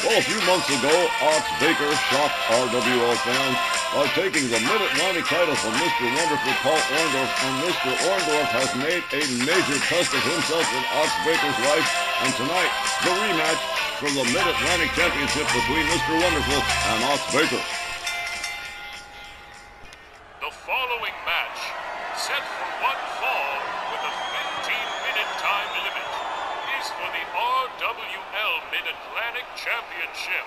Well, a few months ago, Ox Baker shocked RWL fans by taking the Mid-Atlantic title from Mr. Wonderful Paul Orndorff, and Mr. Orndorff has made a major test of himself in Ox Baker's life, and tonight, the rematch for the Mid-Atlantic Championship between Mr. Wonderful and Ox Baker. The following match, set for one fall with a 15-minute time limit, is for the RWL Mid-Atlantic Championship.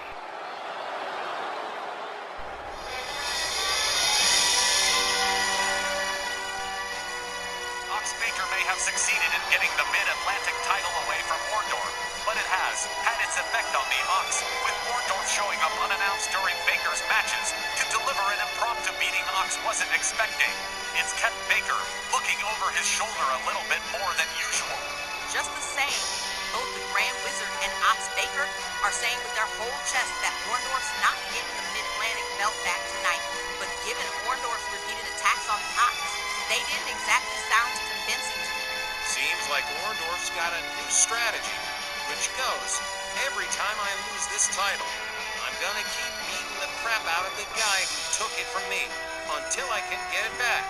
Ox Baker may have succeeded in getting the Mid-Atlantic title away from Orndorff, but it has had its effect on the Ox, with Orndorff showing up unannounced during Baker's matches to deliver an impromptu beating Ox wasn't expecting. It's kept Baker looking over his shoulder a little bit more than usual. Just the same, both the Grand Wizard and Ox Baker are saying with their whole chest that Orndorff's not getting the Mid-Atlantic belt back tonight, but given Orndorff's repeated attacks on the Ox, they didn't exactly sound convincing to me. Seems like Orndorff's got a new strategy, which goes, every time I lose this title, I'm gonna keep beating the crap out of the guy who took it from me until I can get it back.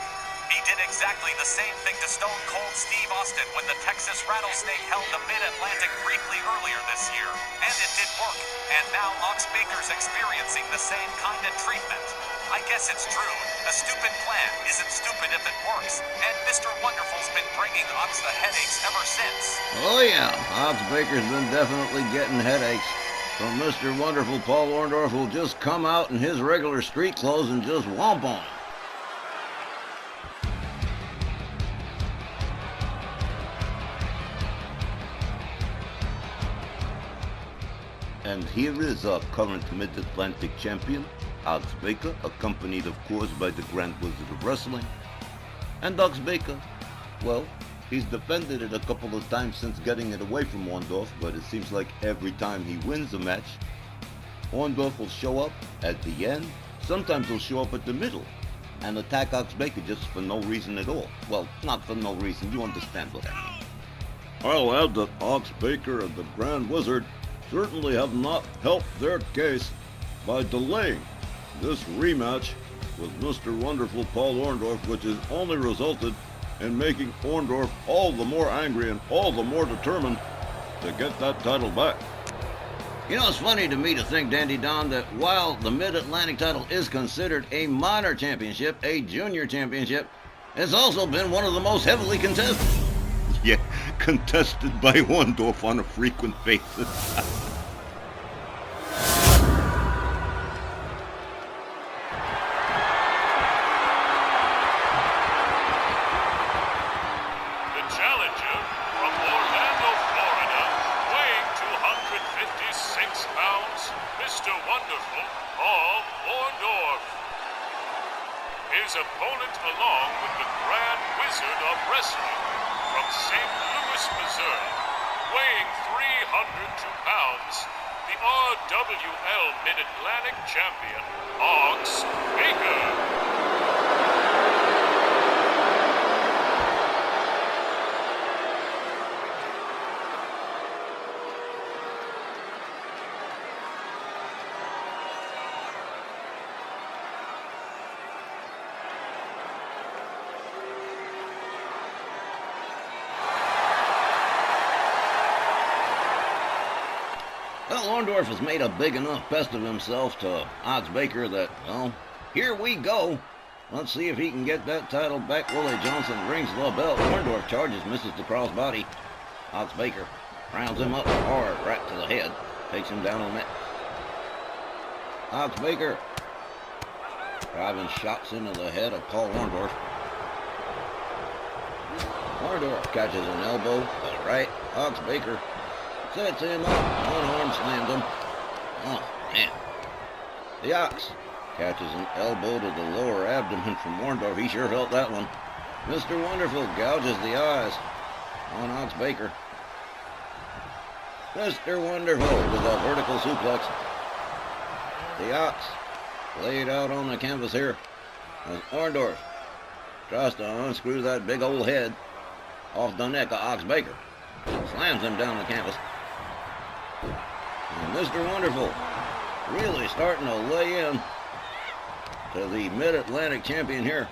He did exactly the same thing to Stone Cold Steve Austin when the Texas Rattlesnake held the Mid-Atlantic briefly earlier this year. And it did work, and now Ox Baker's experiencing the same kind of treatment. I guess it's true, a stupid plan isn't stupid if it works, and Mr. Wonderful's been bringing Ox the headaches ever since. Oh yeah, Ox Baker's been definitely getting headaches from Mr. Wonderful Paul Orndorff, who'll just come out in his regular street clothes and just whomp on him. And here is our current Mid-Atlantic champion, Ox Baker, accompanied of course by the Grand Wizard of Wrestling. And Ox Baker, well, he's defended it a couple of times since getting it away from Orndorff, but it seems like every time he wins a match, Orndorff will show up at the end. Sometimes he'll show up at the middle and attack Ox Baker just for no reason at all. Well, not for no reason, you understand what I mean. I'll add that Ox Baker and the Grand Wizard certainly have not helped their case by delaying this rematch with Mr. Wonderful Paul Orndorff, which has only resulted in making Orndorff all the more angry and all the more determined to get that title back. You know, it's funny to me to think, Dandy Don, that while the Mid-Atlantic title is considered a minor championship, a junior championship, it's also been one of the most heavily contested. Yeah, contested by Orndorff on a frequent basis. Mr. Wonderful, Paul Orndorff. His opponent, along with the Grand Wizard of Wrestling from St. Louis, Missouri, weighing 302 pounds, the RWL Mid-Atlantic Champion, Ox Baker. Well, Orndorff has made a big enough best of himself to Ox Baker that, well, here we go. Let's see if he can get that title back. Willie Johnson rings the bell. Orndorff charges, misses the crossbody. Ox Baker rounds him up hard right to the head. Takes him down on that. Ox Baker driving shots into the head of Paul Orndorff. Orndorff catches an elbow to the right. Ox Baker sets him up. One arm slams him. Oh, man. The Ox catches an elbow to the lower abdomen from Orndorff. He sure felt that one. Mr. Wonderful gouges the eyes on Ox Baker. Mr. Wonderful with a vertical suplex. The Ox laid out on the canvas here as Orndorff tries to unscrew that big old head off the neck of Ox Baker. Slams him down the canvas. And And Mr. Wonderful really starting to lay in to the Mid-Atlantic champion here.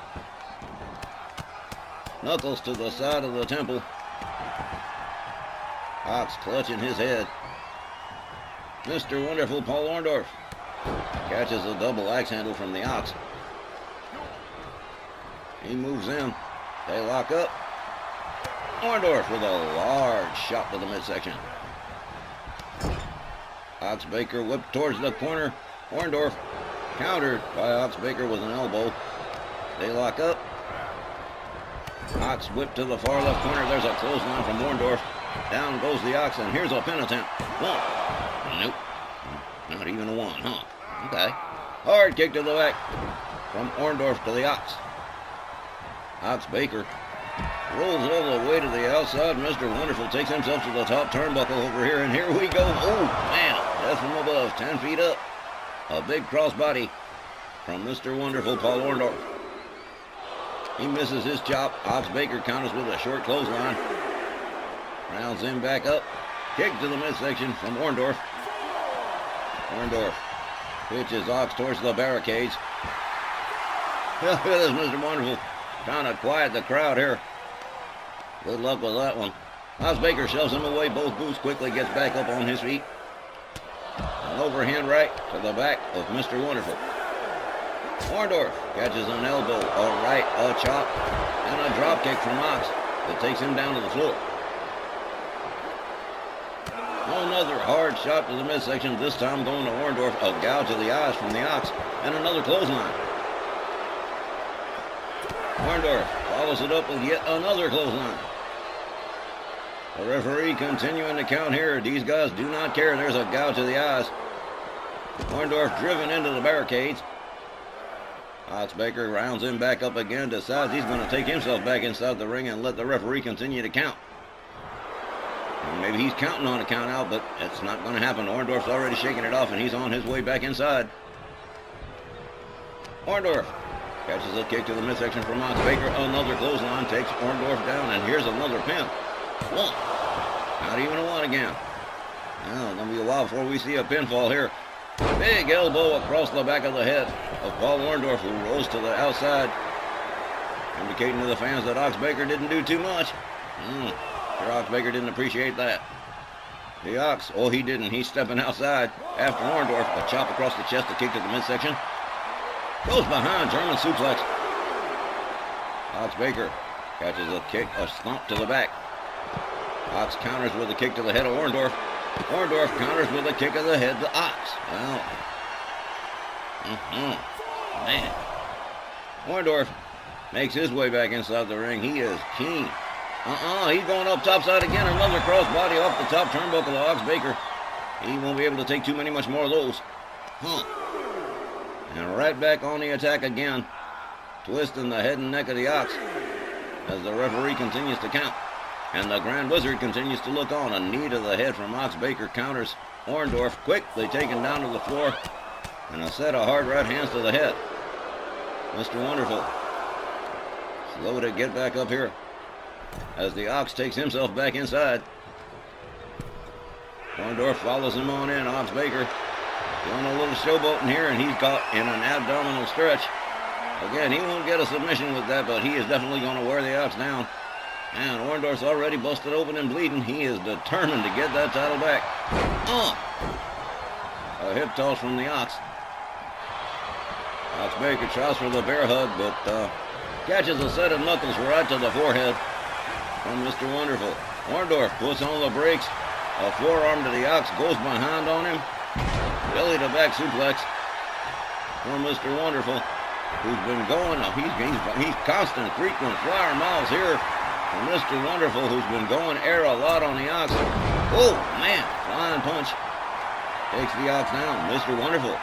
Knuckles to the side of the temple. Ox clutching his head. Mr. Wonderful Paul Orndorff catches a double axe handle from the Ox. He moves in. They lock up. Orndorff with a large shot to the midsection. Ox Baker whipped towards the corner. Orndorff countered by Ox Baker with an elbow. They lock up. Ox whipped to the far left corner. There's a clothesline from Orndorff. Down goes the Ox, and here's a pin attempt. One. Nope. Not even a one, huh? Okay. Hard kick to the back from Orndorff to the Ox. Ox Baker rolls all the way to the outside. Mr. Wonderful takes himself to the top turnbuckle over here, and here we go. Oh, man. That's from above, 10 feet up. A big crossbody from Mr. Wonderful Paul Orndorff. He misses his chop. Ox Baker counters with a short clothesline. Rounds him back up. Kick to the midsection from Orndorff. Orndorff pitches Ox towards the barricades. Look at this, Mr. Wonderful. Trying to quiet the crowd here. Good luck with that one. Ox Baker shoves him away. Both boots quickly gets back up on his feet. An overhand right to the back of Mr. Wonderful. Orndorff catches an elbow, a right, a chop, and a drop kick from Ox that takes him down to the floor. Another hard shot to the midsection, this time going to Orndorff. A gouge to the eyes from the Ox, and another clothesline. Orndorff follows it up with yet another clothesline. The referee continuing to count here. These guys do not care. There's a gouge to the eyes. Orndorff driven into the barricades. Ox Baker rounds him back up again, decides he's going to take himself back inside the ring and let the referee continue to count. And maybe he's counting on a count out, but it's not going to happen. Orndorff's already shaking it off, and he's on his way back inside. Orndorff catches a kick to the midsection from Ox Baker. Another clothesline takes Orndorff down, and here's another pin. One. Not even a one again. Well, it's going to be a while before we see a pinfall here. Big elbow across the back of the head of Paul Orndorff, who rolls to the outside, indicating to the fans that Ox Baker didn't do too much. Sure, Ox Baker didn't appreciate that. The Ox, oh, he didn't. He's stepping outside after Orndorff. A chop across the chest, a kick to the midsection. Goes behind, German suplex. Ox Baker catches a kick, a stomp to the back. Ox counters with a kick to the head of Orndorff. Orndorff counters with a kick of the head to Ox. Well, man. Orndorff makes his way back inside the ring. He is keen. He's going up topside again. Another crossbody off the top turnbuckle of Ox Baker. He won't be able to take too many much more of those. And right back on the attack again. Twisting the head and neck of the Ox as the referee continues to count. And the Grand Wizard continues to look on. A knee to the head from Ox Baker counters Orndorff, quickly taken down to the floor. And a set of hard right hands to the head. Mr. Wonderful slow to get back up here as the Ox takes himself back inside. Orndorff follows him on in. Ox Baker doing a little showboating here, and he's caught in an abdominal stretch. Again, he won't get a submission with that, but he is definitely going to wear the Ox down. And Orndorff's already busted open and bleeding. He is determined to get that title back. A hip toss from the Ox. Ox Baker tries for the bear hug, but catches a set of knuckles right to the forehead from Mr. Wonderful. Orndorff puts on the brakes. A forearm to the Ox, goes behind on him. Belly to back suplex for Mr. Wonderful, who's been going. He's constant, frequent flyer miles here. For Mr. Wonderful, who's been going air a lot on the Ox. Oh, man, flying punch. Takes the Ox down. Mr. Wonderful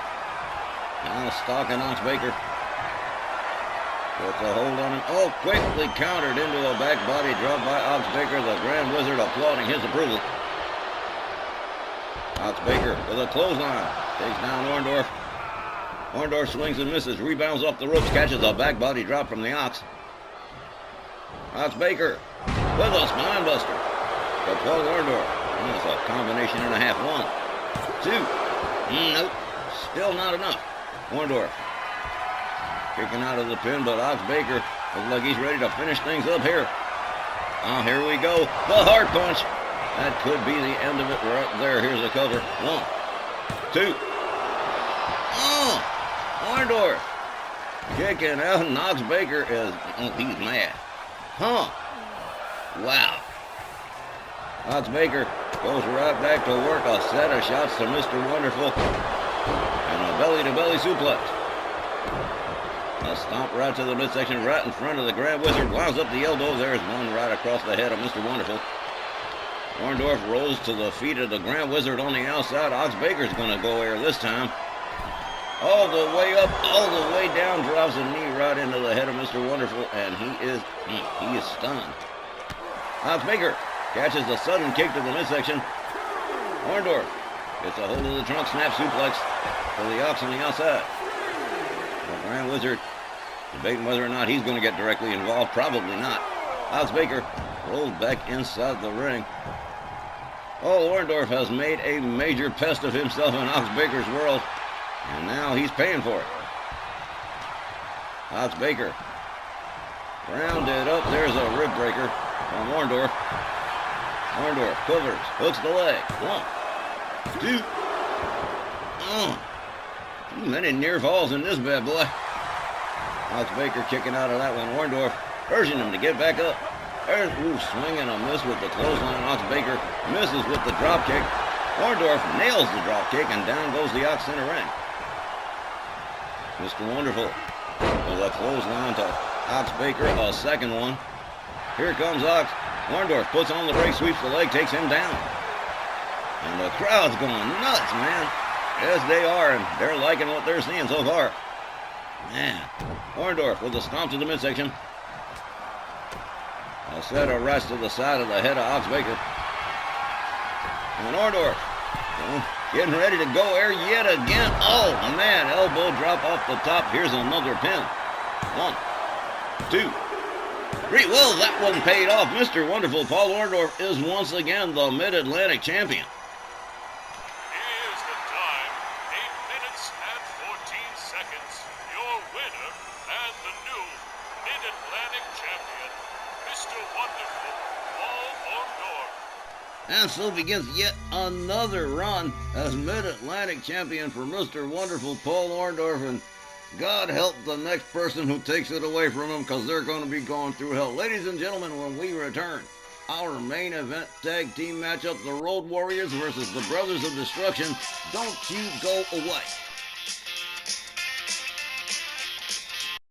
now stalking Ox Baker. Puts a hold on him. Oh, quickly countered into a back body drop by Ox Baker. The Grand Wizard applauding his approval. Ox Baker with a clothesline. Takes down Orndorff. Orndorff swings and misses. Rebounds off the ropes. Catches a back body drop from the Ox. Ox Baker with a spine buster. But Paul Orndorff, that's a combination and a half. One, 2. Nope. Still not enough. Orndorff kicking out of the pin, but Ox Baker looks like he's ready to finish things up here. Oh, here we go. The heart punch. That could be the end of it right there. Here's the cover. 1, 2. Oh, Orndorff kicking out, and Ox Baker is, he's mad. Huh. Wow. Ox Baker goes right back to work. A set of shots to Mr. Wonderful. And a belly-to-belly suplex. A stomp right to the midsection, right in front of the Grand Wizard. Wounds up the elbow. There's one right across the head of Mr. Wonderful. Orndorff rolls to the feet of the Grand Wizard on the outside. Ox Baker's going to go air this time. All the way up, all the way down. Drives a knee right into the head of Mr. Wonderful, and he is stunned. Ox Baker catches a sudden kick to the midsection. Orndorff gets a hold of the trunk snap suplex to the Ox on the outside. The Grand Wizard debating whether or not he's going to get directly involved. Probably not. Ox Baker rolls back inside the ring. Oh, Orndorff has made a major pest of himself in Ox Baker's world, and now he's paying for it. Ox Baker rounded up. There's a rib breaker from Orndorff. Orndorff covers, hooks the leg. 1, 2. Too many near falls in this bad boy. Ox Baker kicking out of that one. Orndorff urging him to get back up. There's swing and a miss with the clothesline. Ox Baker misses with the drop kick. Orndorff nails the drop kick, and down goes the Ox center ring. Mr. Wonderful with a clothesline to Ox Baker, a second one. Here comes Ox. Orndorff puts on the brake, sweeps the leg, takes him down. And the crowd's going nuts, man. Yes, they are, and they're liking what they're seeing so far. Man, Orndorff with a stomp to the midsection. A set of rights to the side of the head of Ox Baker. And Orndorff getting ready to go there yet again. Oh, man, elbow drop off the top. Here's another pin. 1, 2, 3. Well, that one paid off. Mr. Wonderful Paul Orndorff is once again the Mid-Atlantic champion. Here's the time, 8 minutes and 14 seconds. Your winner and the new Mid-Atlantic champion, Mr. Wonderful Paul Orndorff. And so begins yet another run as Mid-Atlantic champion for Mr. Wonderful Paul Orndorff, and God help the next person who takes it away from him, because they're going to be going through hell. Ladies and gentlemen, when we return, our main event tag team matchup, the Road Warriors versus the Brothers of Destruction. Don't you go away.